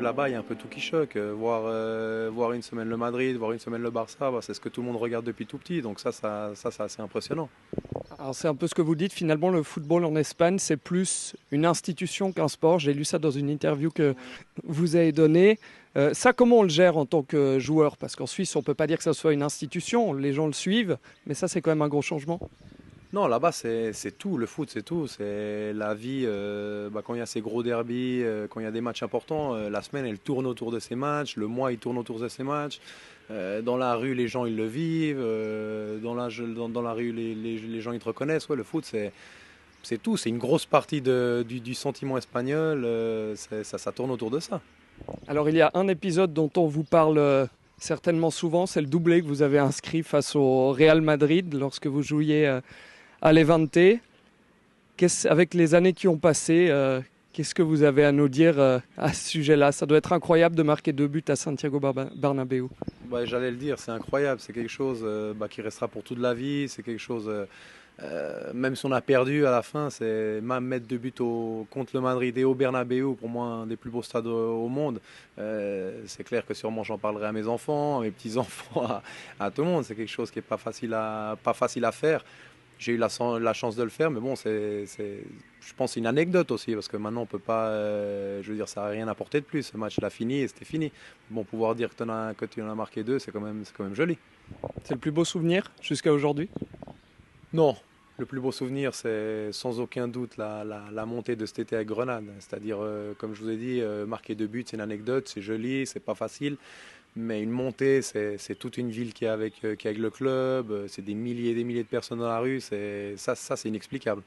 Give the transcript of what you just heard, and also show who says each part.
Speaker 1: arrives là-bas, il y a un peu tout qui choque. Voir une semaine le Madrid, voir une semaine le Barça, bah, c'est ce que tout le monde regarde depuis tout petit. Donc ça c'est assez impressionnant.
Speaker 2: Alors c'est un peu ce que vous dites, finalement le football en Espagne c'est plus une institution qu'un sport. J'ai lu ça dans une interview que vous avez donnée. Ça comment on le gère en tant que joueur? Parce qu'en Suisse on ne peut pas dire que ça soit une institution, les gens le suivent, mais ça c'est quand même un gros changement.
Speaker 1: Non, là-bas, c'est tout. Le foot, c'est tout. C'est la vie. Bah, quand il y a ces gros derbies, quand il y a des matchs importants, la semaine, elle tourne autour de ces matchs. Le mois, il tourne autour de ces matchs. Dans la rue, les gens, ils le vivent. Dans la rue, les gens, ils te reconnaissent. Ouais, le foot, c'est tout. C'est une grosse partie du sentiment espagnol. Ça tourne autour de ça.
Speaker 2: Alors il y a un épisode dont on vous parle certainement souvent, c'est le doublé que vous avez inscrit face au Real Madrid lorsque vous jouiez à Levante. Avec les années qui ont passé, qu'est-ce que vous avez à nous dire à ce sujet-là? Ça doit être incroyable de marquer 2 buts à Santiago Bernabéu.
Speaker 1: Bah, j'allais le dire, c'est incroyable. C'est quelque chose bah, qui restera pour toute la vie. C'est quelque chose. Même si on a perdu à la fin, c'est même mettre 2 buts contre le Madrid et au Bernabéu, pour moi un des plus beaux stades au monde. C'est clair que sûrement j'en parlerai à mes enfants, à mes petits-enfants, à tout le monde. C'est quelque chose qui n'est pas facile à faire. J'ai eu la chance de le faire, mais bon, je pense que c'est une anecdote aussi, parce que maintenant on peut pas, je veux dire, ça n'a rien apporté de plus. Ce match l'a fini et c'était fini. Bon, pouvoir dire que tu en as marqué deux, c'est quand même joli.
Speaker 2: C'est le plus beau souvenir jusqu'à aujourd'hui?
Speaker 1: Non, le plus beau souvenir, c'est sans aucun doute la montée de cet été à Grenade. C'est-à-dire, comme je vous ai dit, marquer 2 buts, c'est une anecdote, c'est joli, c'est pas facile. Mais une montée, c'est toute une ville qui est avec le club, c'est des milliers et des milliers de personnes dans la rue. Ça, c'est inexplicable.